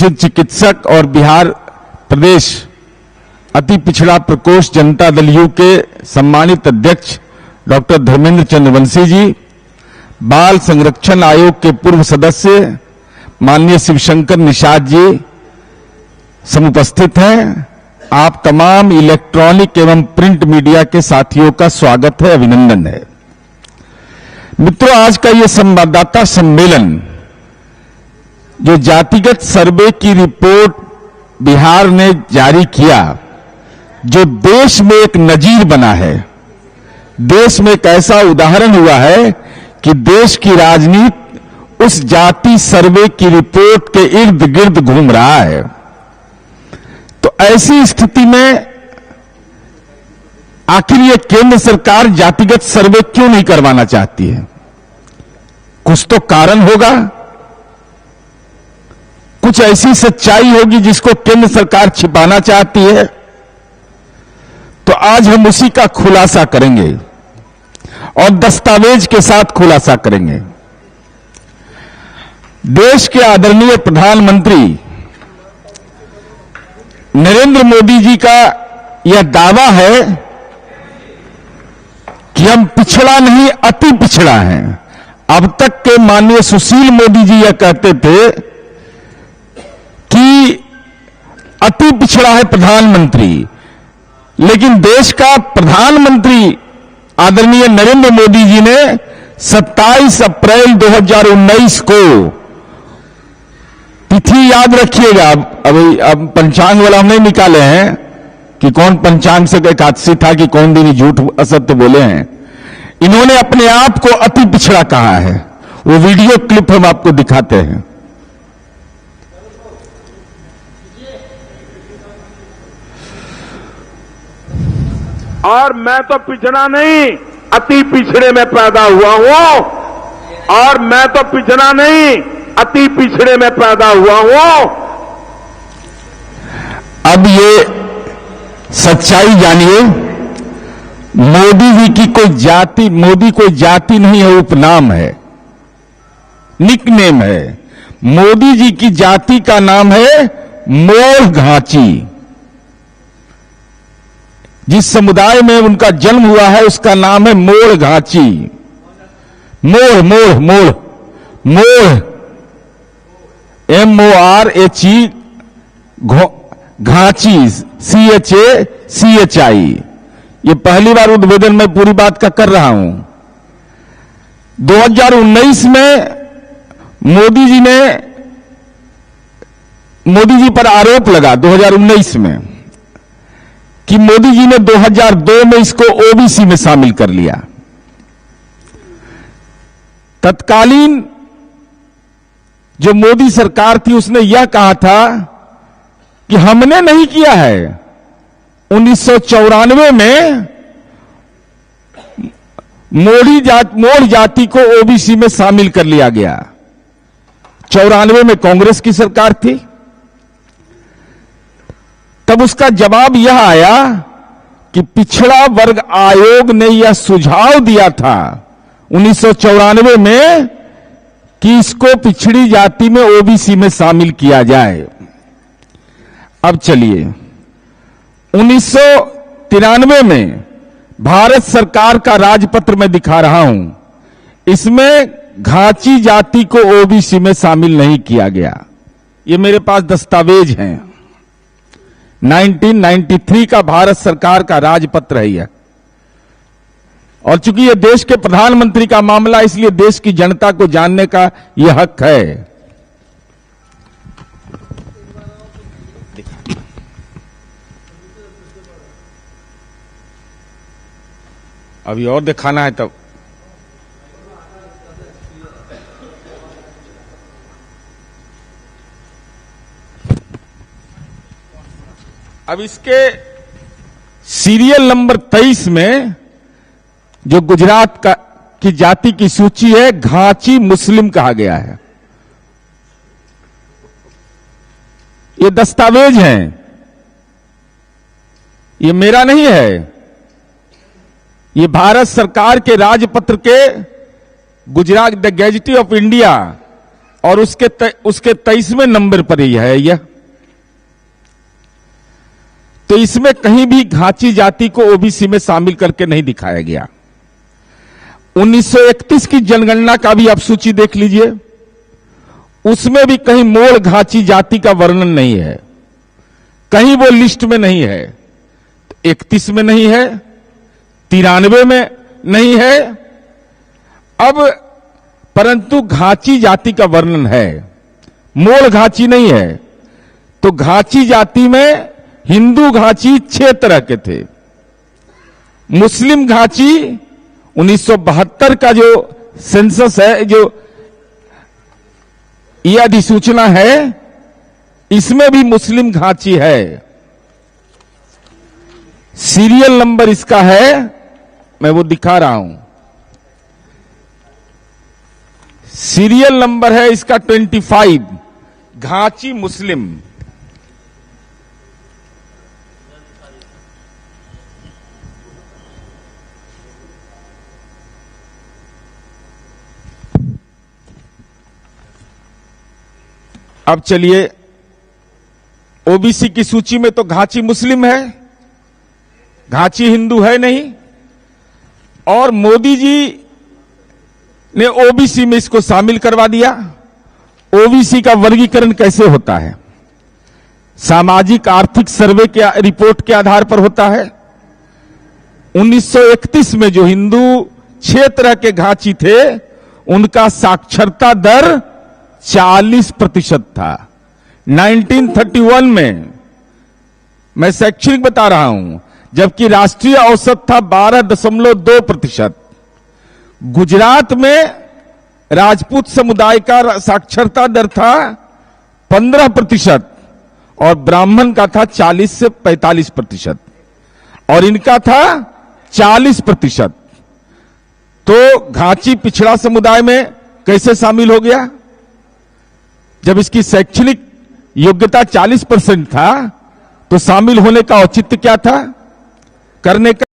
प्रसिद्ध चिकित्सक और बिहार प्रदेश अति पिछड़ा प्रकोष्ठ जनता दल यू के सम्मानित अध्यक्ष डॉक्टर धर्मेंद्र चंद्रवंशी जी, बाल संरक्षण आयोग के पूर्व सदस्य माननीय शिवशंकर निषाद जी समुपस्थित हैं। आप तमाम इलेक्ट्रॉनिक एवं प्रिंट मीडिया के साथियों का स्वागत है, अभिनंदन है। मित्रों, आज का ये संवाददाता सम्मेलन जो जातिगत सर्वे की रिपोर्ट बिहार ने जारी किया, जो देश में एक नजीर बना है, देश में एक ऐसा उदाहरण हुआ है कि देश की राजनीति उस जाति सर्वे की रिपोर्ट के इर्द गिर्द घूम रहा है। तो ऐसी स्थिति में आखिर ये केंद्र सरकार जातिगत सर्वे क्यों नहीं करवाना चाहती है? कुछ तो कारण होगा, कुछ ऐसी सच्चाई होगी जिसको केंद्र सरकार छिपाना चाहती है। तो आज हम उसी का खुलासा करेंगे और दस्तावेज के साथ खुलासा करेंगे। देश के आदरणीय प्रधानमंत्री नरेंद्र मोदी जी का यह दावा है कि हम पिछड़ा नहीं अति पिछड़ा हैं। अब तक के माननीय सुशील मोदी जी यह कहते थे कि अति पिछड़ा है प्रधानमंत्री, लेकिन देश का प्रधानमंत्री आदरणीय नरेंद्र मोदी जी ने 27 अप्रैल 2019 को, तिथि याद रखिएगा, अब पंचांग वाला हम नहीं निकाले हैं कि कौन पंचांग से एकादशी था कि कौन दिन झूठ असत्य बोले हैं। इन्होंने अपने आप को अति पिछड़ा कहा है। वो वीडियो क्लिप हम आपको दिखाते हैं। और मैं तो पिछड़ा नहीं अति पिछड़े में पैदा हुआ हूं, और मैं तो पिछड़ा नहीं अति पिछड़े में पैदा हुआ हूं। अब ये सच्चाई जानिए। मोदी जी की कोई जाति, मोदी कोई जाति नहीं है, उपनाम है, निकनेम है। मोदी जी की जाति का नाम है मोड़ घाची। जिस समुदाय में उनका जन्म हुआ है उसका नाम है मोड़ घाची। मोड़ मोड़ मोड़ मोड़ MORHE, घाची CHI। ये पहली बार उद्बोधन में पूरी बात का कर रहा हूं। 2019 में मोदी जी पर आरोप लगा 2019 में कि मोदी जी ने 2002 में इसको ओबीसी में शामिल कर लिया। तत्कालीन जो मोदी सरकार थी उसने यह कहा था कि हमने नहीं किया है। 1994 में मोड़ जाति को ओबीसी में शामिल कर लिया गया। 94 में कांग्रेस की सरकार थी। तब उसका जवाब यह आया कि पिछड़ा वर्ग आयोग ने यह सुझाव दिया था 1994 में कि इसको पिछड़ी जाति में ओबीसी में शामिल किया जाए। अब चलिए, 1993 में भारत सरकार का राजपत्र में दिखा रहा हूं, इसमें घाची जाति को ओबीसी में शामिल नहीं किया गया। ये मेरे पास दस्तावेज हैं। 1993 का भारत सरकार का राजपत्र है यह। और चूंकि यह देश के प्रधानमंत्री का मामला, इसलिए देश की जनता को जानने का यह हक है। अभी और दिखाना है तब। अब इसके सीरियल नंबर 23 में जो गुजरात की जाति की सूची है, घाची मुस्लिम कहा गया है। ये दस्तावेज हैं, ये मेरा नहीं है। ये भारत सरकार के राजपत्र के गुजरात द गैजेटी ऑफ इंडिया और उसके 23वें नंबर पर ही है यह। तो इसमें कहीं भी घाची जाति को ओबीसी में शामिल करके नहीं दिखाया गया। 1931 की जनगणना का भी आप सूची देख लीजिए, उसमें भी कहीं मोड़ घाची जाति का वर्णन नहीं है, कहीं वो लिस्ट में नहीं है। 31 में नहीं है, 93 में नहीं है, अब परंतु घाची जाति का वर्णन है, मोड़ घाची नहीं है। तो घाची जाति में हिंदू घाची 6 तरह के थे। मुस्लिम घाची 1972 का जो सेंसस है, जो यह अधिसूचना है, इसमें भी मुस्लिम घाची है। सीरियल नंबर इसका है, मैं वो दिखा रहा हूं। सीरियल नंबर है इसका 25, घाची मुस्लिम। अब चलिए, ओबीसी की सूची में तो घाची मुस्लिम है, घाची हिंदू है नहीं। और मोदी जी ने ओबीसी में इसको शामिल करवा दिया। ओबीसी का वर्गीकरण कैसे होता है? सामाजिक आर्थिक सर्वे के रिपोर्ट के आधार पर होता है। 1931 में जो हिंदू 6 तरह के घाची थे, उनका साक्षरता दर 40% था। 1931 में, मैं शैक्षणिक बता रहा हूं, जबकि राष्ट्रीय औसत था 12.2%। गुजरात में राजपूत समुदाय का साक्षरता दर था 15% और ब्राह्मण का था 40 से 45% और इनका था 40%। तो घाची पिछड़ा समुदाय में कैसे शामिल हो गया? जब इसकी शैक्षणिक योग्यता 40% था, तो शामिल होने का औचित्य क्या था करने का?